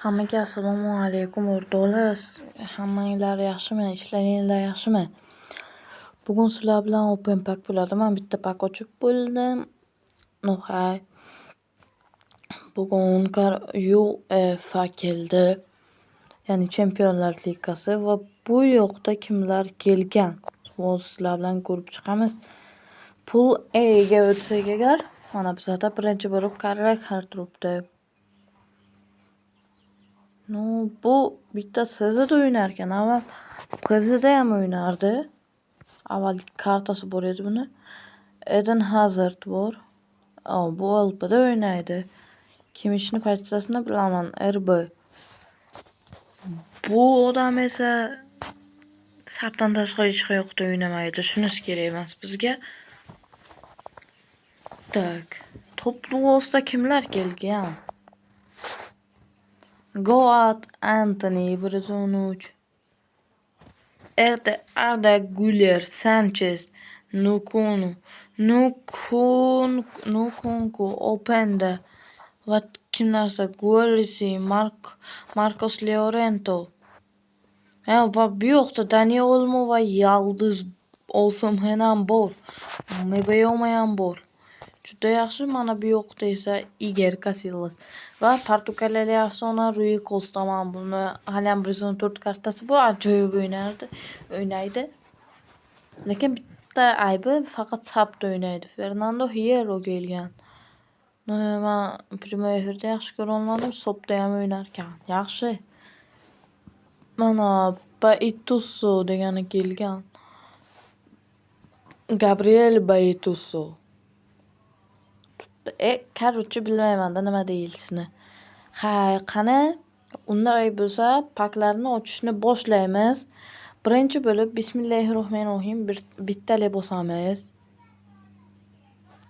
Hammaga assalomu alaykum o'rtoqlar. Hammanglar yaxshimi? Ishlaringlar yaxshimi? Bugun sizlar bilan open pack bo'ladi. Men bitta pak ochib bo'ldim. No'hay. Bugun UEFA keldi. Ya'ni Chempionlar Ligasi va bu yoqda kimlar kelgan? Sizlar bilan ko'rib chiqamiz. Pool A ga o'tsak agar, mana bizda birinchi bo'lib Karrakar turibdi. Bu bitta sizda o'ynar ekan. Avval qizida ham o'ynardi. Avval kartasi bor edi buni. Eden Hazard bor. Bu LP'da o'ynaydi. Kimishni pozitsiyasini bilaman. RB. Bu odam esa safdan tashqari hech qayoqda o'ynamaydi. Shunisi kerak emas bizga. Tak. Top duosida kimlar kelgan? Goat Anthony 113. Arda Güler, Sanchez, Nkunku, Openda va kimlarsa Guerrisi, Marcos Llorente. Va bu yoqda Dani Olmo va Yaldız Osimhen ham bor. Mebeyoma ham bor. Juda yaxshi. Mana bu yoqda esa Iker Casillas va Portugaliyalik afsona Rui Costa. Mana buni hali ham 114 kartasi bor. Ajoyib o'ynaydi. Lekin bitta aybi faqat safda o'ynaydi. Fernando Hierro kelgan. Men premyer efirda yaxshi ko'ra olmadim. Sopda ham o'ynar ekan. Yaxshi. Mana Baituso degani kelgan. Gabriel Baituso. Korоче bilmayman-da nima deyilishini. Qani, unday bo'lsa, paklarni ochishni boshlaymiz. Birinchi bo'lib Bismillahirrohmanirrohim bittalik bosamiz.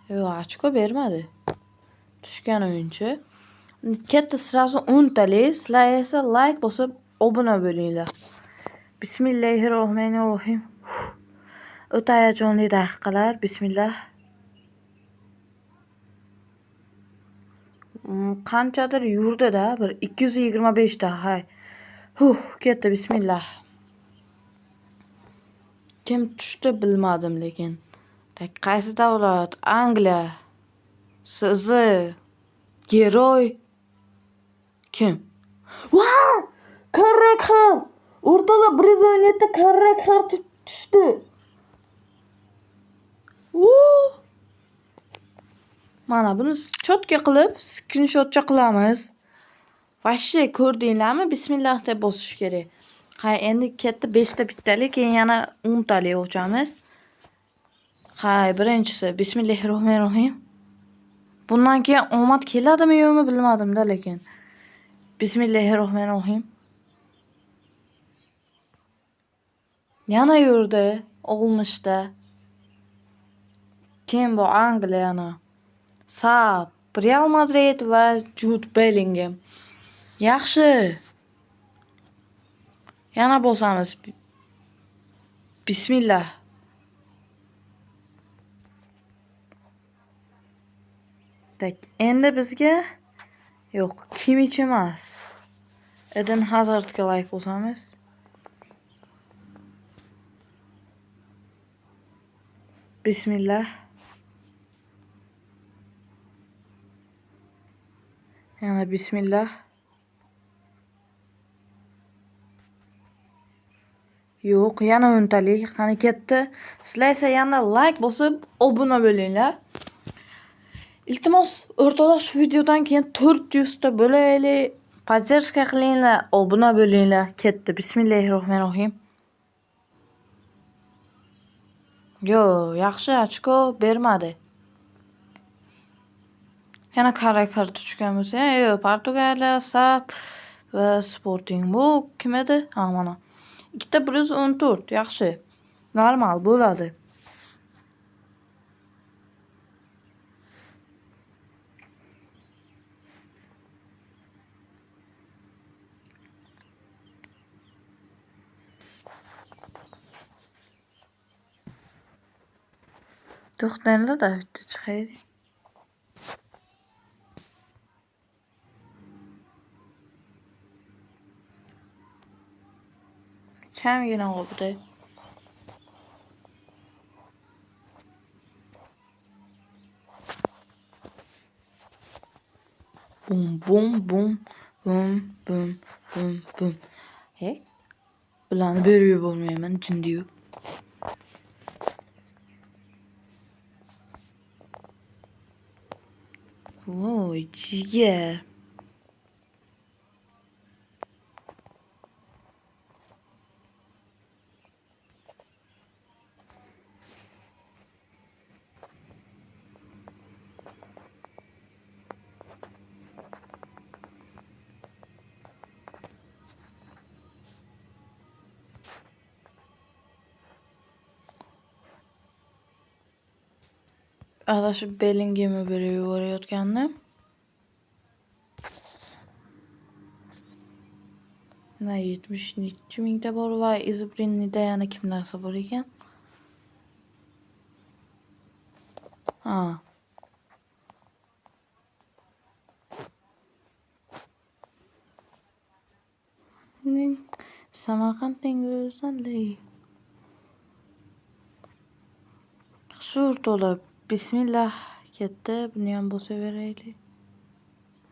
Ochko bermadi. Tushgan o'yinchi. Katta sirasi 10 talik. Sizlar esa like bosib obuna bo'linglar. Bismillahirrohmanirrohim. O'ta hayajonli daqiqalar. Bismillah. Qanchadir yurdi-da, bir 225 ta, hay. Ketdi, bismillah. Kim tushdi bilmadim lekin. Qaysi davlat? Angliya. Sizi Geroy kim? Wow! Karrakar. O'rtalar 117 Karrakar tushdi. Mana buni chotka qilib, screenshotcha qilamiz. Vashshi ko'rdinglarmi? Bismillah deb bosish kerak. Endi katta 5 ta bittalik, keyin yana 10 talik ochamiz. Birinchisi Bismillahirrohmanirrohim. Bundan keyin omad keladimi yo'qmi bilmadim-da lekin. Bismillahirrohmanirrohim. Yana yurdi, olmishda. Kim bu? Angliyani. Real Madrid va Jude Bellingham. Yaxshi. Yana bosamiz. Bismillah. Endi bizga yo'q, Kimmich emas. Eden Hazardga like bosamiz. Bismillah. Yana bismillah. Yo'q, yana 10 talik. Qani ketdi. Sizlar esa yana like bosib obuna bo'linglar. Iltimos, o'rtoqlar, shu videodan keyin 400 ta bo'laylik. Podдержка qilinglar, obuna bo'linglar. Ketdi. Bismillahirrohmanirrohim. Yaxshi ochko bermadi. Yana Karrakar tushgan bo'lsa, Portugaliya, Sap va Sporting. Bu kim edi? Mana. 214. Yaxshi. Normal bo'ladi. To'xtanglar da bitta chiqaylik. kamgina qoldi. Bum bum bum bum bum bum bum. Hey. Ulan veriyor bo'lmayman jindiyu. Voy, jigar. Adashib Bellingham'e böyle yuvarlayotgandim. Na 70 mingta bor va Izbrinida yana kimlarsa bor ekan. Ha. Samarqandning o'zanday. Xusur to'lib. Bismillah ketdi. Buni ham bosaveraylik.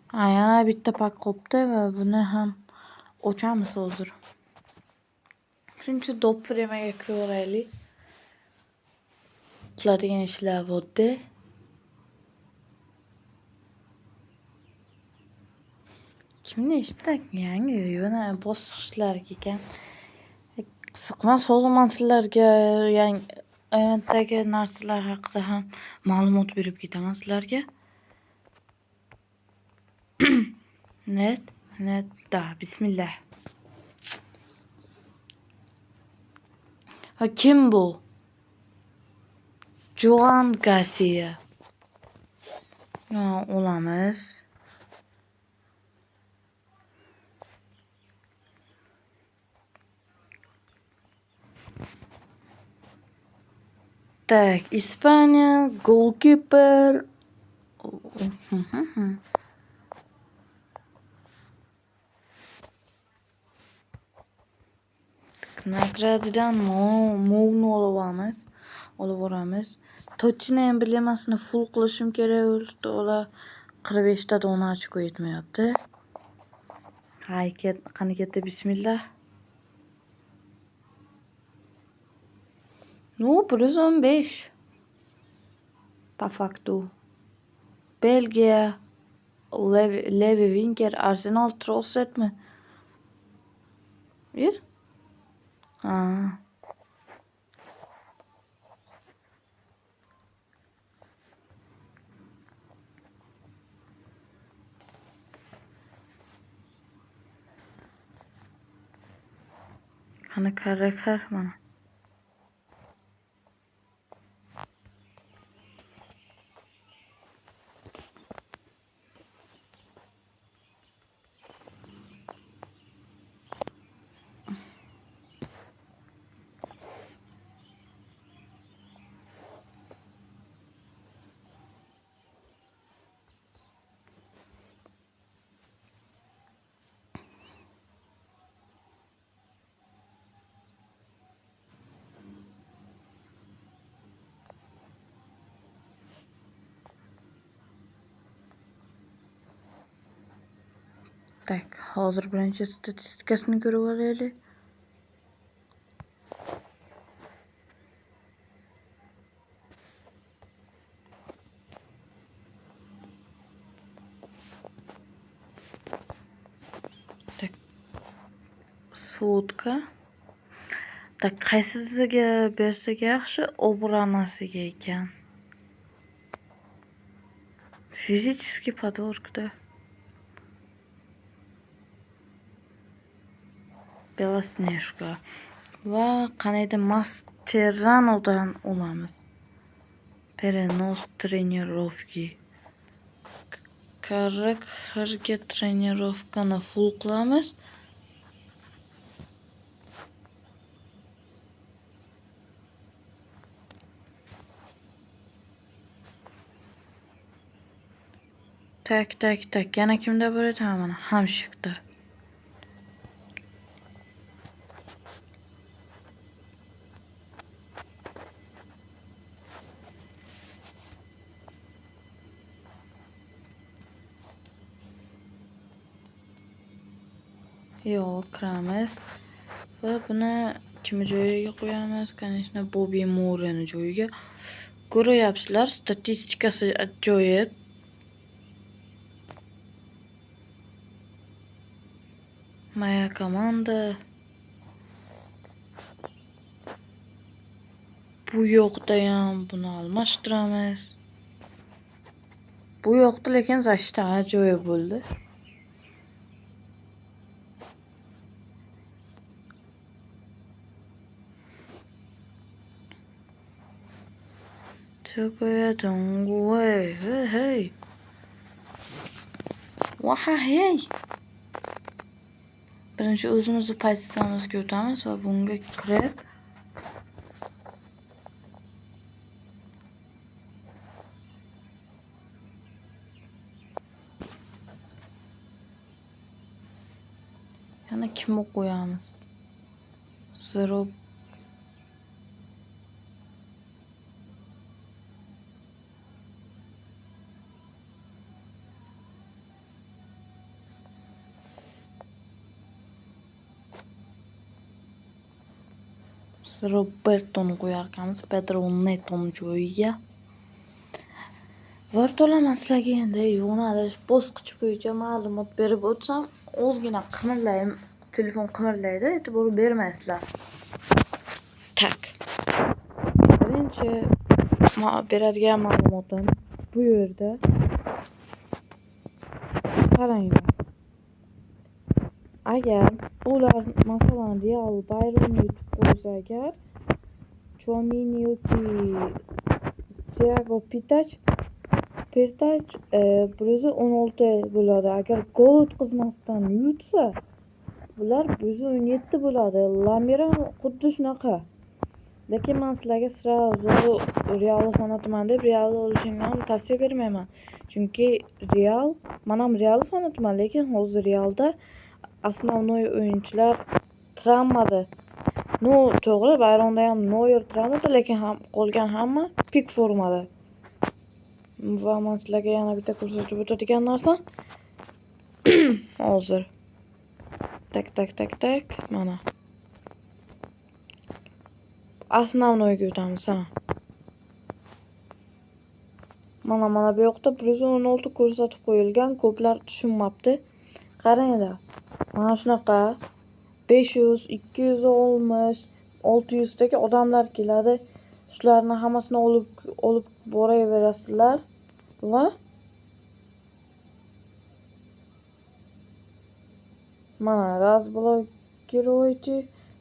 Ha, yana bitta pak qopti va buni ham ochamiz hozir. Birinchi dop fremaga kiraveraylik. Qiladigan ishlar bo'ldi. Kimni eshitdik? Yangi yana bosqichlar ekan. Siqma so'zaman sizlarga yangi eventdagi narsalar haqida ham ma'lumot berib ketaman sizlarga. Net, da, bismillah. Ha, kim bu? Joan Garcia. Ha, olamiz. Так, Испания, goalkeeper. Nagradidan Mo'ni olaveramiz. Tochini ham birlamasini full qilishim kerak bo'ldi. Ular 45 ta dona ochko yetmayapti. Qani ketdi bismillah. No, 115. Po faktu. Belgiya, Levi Winker, Arsenal, Trossard mi? Bir? Ha. Qani karakter mana. Tak, hozir birinchi statistikasini ko'rib olaylik. Tak, sotka. Tak, qaysisiga bersak yaxshi, obranasiga ekan. Fizический подворкda. Belasneshka va qanaydi Mascheranodan olamiz. Перенос тренировки. Karakterga trenirovkani full qilamiz. Tak. Yana kimda bor edi? Mana Hamshikda. Yo'q, kiramiz va buni kim joyiga qo'yamiz? Конечно, Bobby Moorani joyiga. Ko'ryapsizlar, statistikasi ajoyib. Moya komanda. Bu yoqda ham buni almashtiramiz. Bu yoqda lekin zashta ajoyib bo'ldi. Такая тангуэй, hey. Vaha hey. Birinchi o'zimizni pozitsiyamizga o'tamiz va bunga kirib yana kimni qo'yamiz? Zero Robertoni qo'yar ekanmiz, Pedro Neto'ni joyiga. Vartolaman sizlarga endi yo'nalish bosqich bo'yicha ma'lumot berib o'tsam, ozgina qimirlayim, telefon qimirlaydi, e'tibor bermaysizlar. Tak. Birinchi beradigan ma'lumotim bu yerda. Qaranglar. Agar ular masalan Real Bayronni yutib qo'ysa agar, Chouameni yoki Thiago Pirtach 116 bo'ladi. Agar gol o'tkazmasdan yutsa, bular 117 bo'ladi. Lamira xuddi shunaqa. Lekin men sizlarga sirazu Realni fanatiman deb Realni olishingni ham tavsiya bermayman. Chunki Real, men ham Real fanatiman, lekin hozir Realda основной o'yinchilar travmada. No, to'g'ri, Bayronda ham Neuer travmada, lekin ham qolgan hamma pik formada. Va men sizlarga yana bitta ko'rsatib o'tadigan narsa hozir. Tak. Mana. Основнойga o'tamiz, ha. Mana bu yoqda 116 ko'rsatib qo'yilgan, ko'plar tushunmabdi. Qaranglar. Mana shunaqa 500, 260, 600 dagi odamlar keladi. Shularni hammasini olib boraverasizlar va mana разблокируйте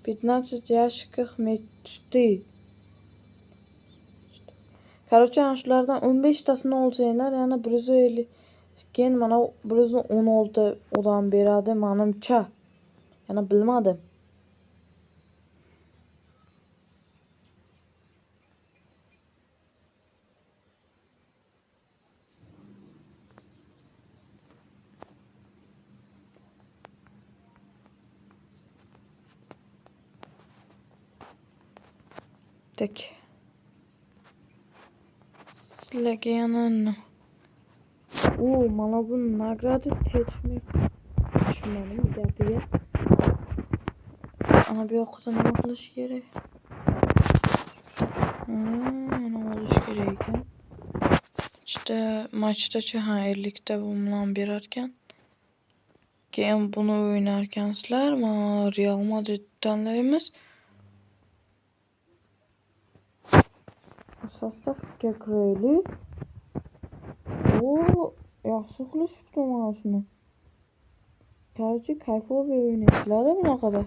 15 ящиков мечты. Короче, shulardan 15 tasini olsanglar, yana 150 keyin mana 116 odam beradi menimcha. Yana bilmadim. Tak. Sizlarga yana mana bu nagrada tekshirib tushunmadim gapiga. Ana bu yoqda nima qilish kerak? Mana olish kerak ekan. Matchda-chi 50 ta bu bilan berar ekan. Keyin buni o'ynar ekansizlar. Mana Real Madrid tanlaymiz. Sostavga kiraylik. Yaxshi qilishibdi mana shuni. Короче, kayfoviy o'ynaydilar bunaqada.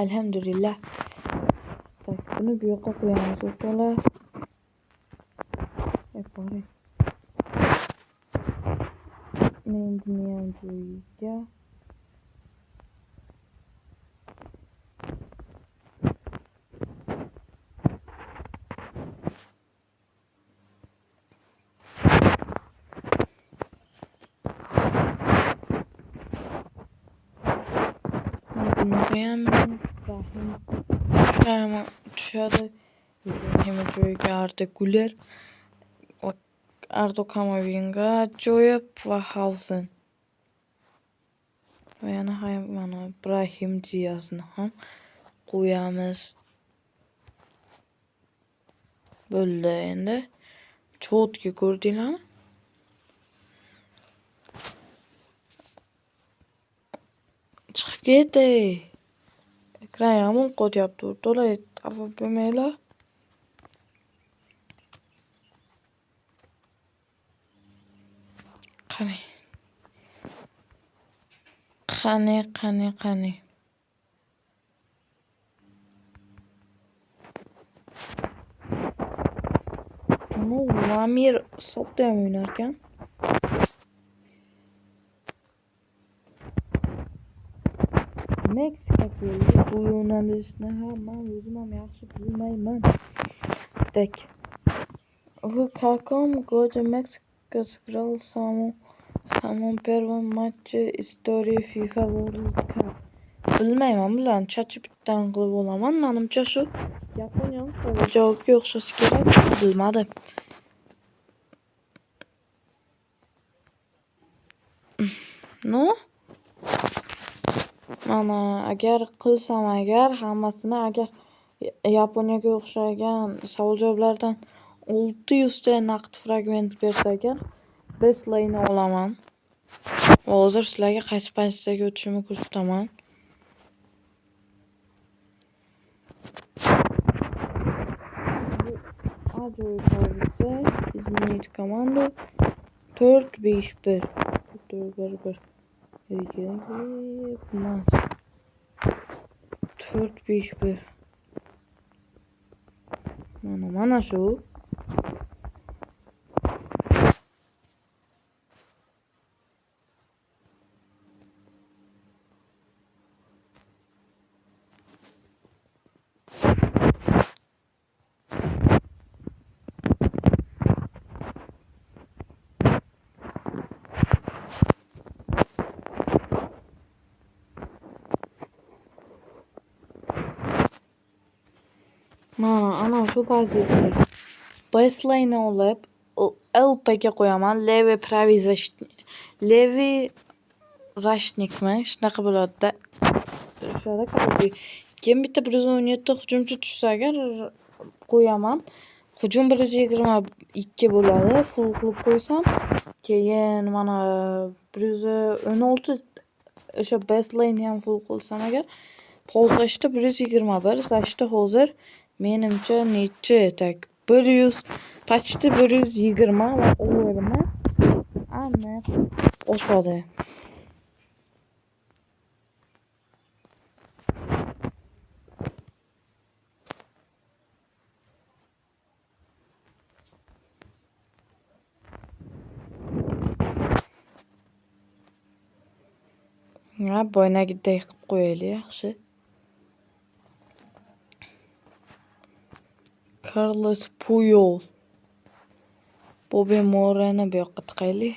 Alhamdulillah. Tak, buni bu yoqqa qo'yamiz, o'rtoqlar. Yapalım. Mendi'ni ham joyiga. Rahim tushadi. Rahim joyiga Arda Güler va Ardo Kamavinga jo'yib va Hausen. Va yana ham mana Brahim Diazni ham qo'yamiz. Bo'ldi endi. Chotga ko'rdinglarmi? Chiqib ketdi. Ekran yomon qo'yapti. To'lay xafa bo'lmanglar. Qani. Lamir hisobda ham o'ynar ekan. Meksika keldi. Bu yo'nalishni ham men o'zim ham yaxshi bilmayman. Так. В каком году Мексика сыграла самом первом матче истории FIFA World Cup? Bilmayman, bularni ChatGPTdan qilib olaman. Menimcha shu Yaponiyaning savol javobga o'xshashi kerak. Bilmadim. No? Mana agar qilsam hammasini Yaponiyaga o'xshagan savol javoblardan 600 ta naqd fragment bersa agar bestlayni olaman. Hozir sizlarga qaysi pozitsiyaga o'tishimni ko'rsataman. Ajoyib pozitsiya. Izmenit komanda 4-5-1. 4-1-1. 4-5-1. Mana shu. Mana ana shu pozitsiya. Baseline olib LP'ga qo'yaman. Levi zashnikmi? Shunaqa bo'ladi-da. Shunaqa. Keyin bitta 117 hujumchi tushsa agar qo'yaman. Hujum 122 bo'ladi. Full qilib qo'ysam, keyin mana 116 o'sha baseline ham full qilsam agar poltashda 121, zashda hozir menimcha necha tak 100 почти 120 va o'yinni aniq oshadi. Ha, boynagiday qilib qo'yaylik, yaxshi. Carlos Puyol. Bobby Mourani bu yoqqa tiqaylik.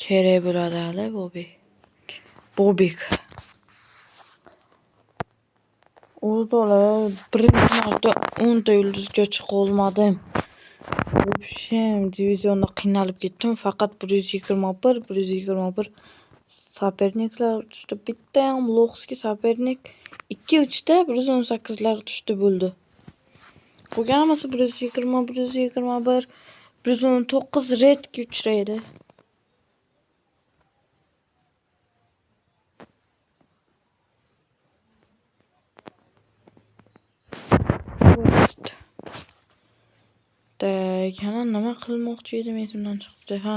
Kerak bo'ladi hali Bobik. O'rtoqlar, birinchi marta 10 ta yulduzga chiqa olmadim. Вообще divizionda qiynalib ketdim. Faqat 121 soperniklar tushdi. Bitta ham Loxski sopernik 2-3 ta 118 lar tushdi bo'ldi. Qolganimasi 120, 119 redga uchraydi. Yana nima qilmoqchi edim, esimdan chiqibdi. Ha.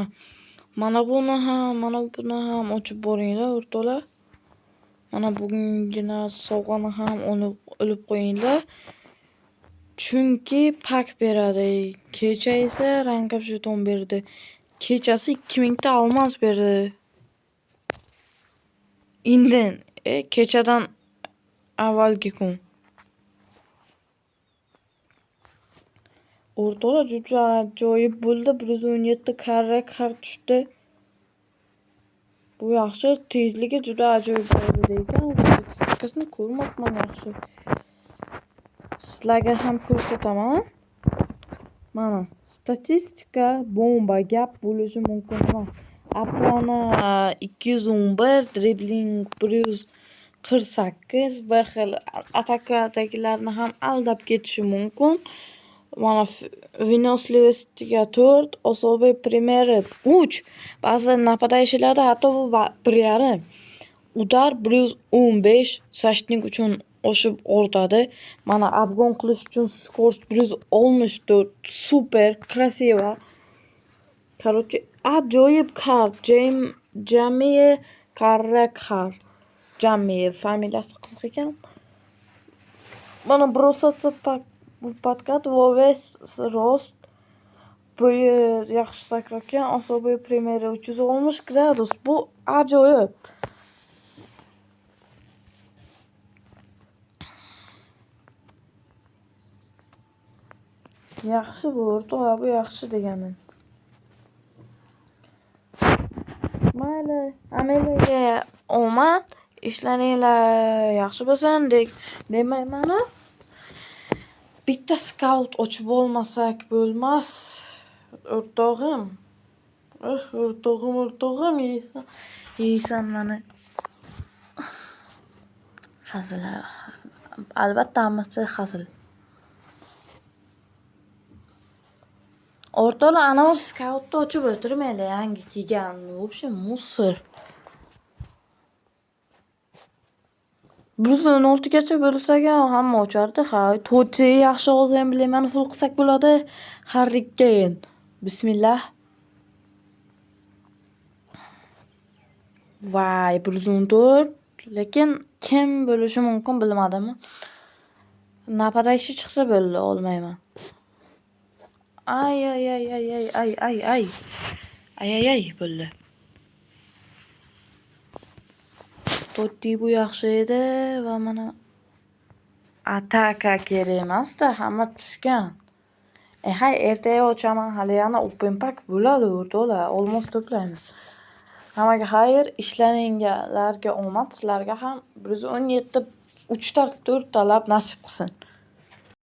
Mana buni ham ochib boringlar, o'rtoqlar. Mana bugungina sovg'ani ham olib qo'yinglar. Chunki pak beradi. Kecha esa rangab jeton berdi. Kechasi 2000 ta olmos berdi. Indin, kechadan avvalgi kun. O'rtoqlar juda ajoyib bo'ldi. 117 karra tushdi. Bu yaxshi, tezligi juda ajoyib bo'ladi ekan. Statistikasini ko'rmoqman yaxshi. Sizlarga ham ko'rsataman. Mana, statistika bomba gap bo'lishi mumkin emas. Apona 211, dribling 148, bir xil atakadagilarni ham aldab ketishi mumkin. Mana выносливостiga 4, особый примеры 3. Ba'zi нападающийlarda hatto bu 1,5. Udar 115, sashning uchun oshib o'rtadi. Mana obgon qilish uchun skorost 164. Super, krasiva. Короче, ajoyib kart. Jamie Carragher. Jamie familiyasi qiziq ekan. Mana brosаться подкат во весь рост. Bo'yi yaxshi sakragan, особый примеры 360 gradus. Bu ajoyib. Yaxshi bu o'rtoqlar, bu yaxshi deganim. Mayli, hammaga omad, ishlaringlar yaxshi bo'lsin demayman. Bitta scout ochib olmasak bo'lmas. O'rtog'im. O'rtog'im yeysan mani. Hazil. Albatta hammasi hazil. O'rtoqlar, ana u scoutni ochib o'tirmaydi, yangi kelgan. В общем, musor. 116gacha bo'lsaga hamma ochardi. Ha, Totti yaxshi olsa ham bilaman, full qilsak bo'ladi. Harry Kane. Bismillah. Vay, 114. Lekin kim bo'lishi mumkin bilmadimmi? Napadashi chiqsa bo'ldi, olmayman. Ay bo'ldi. Totti bu yaxshi edi va mana ataka kerak emas-da, hamma tushgan. Hay, ertaga ochaman, hali yana open pack bo'ladi o'rtoqlar, olmos to'playmiz. Hammaga xayr, ishlaringlarga omad, sizlarga ham 117 3 ta 4 talab nasib qilsin.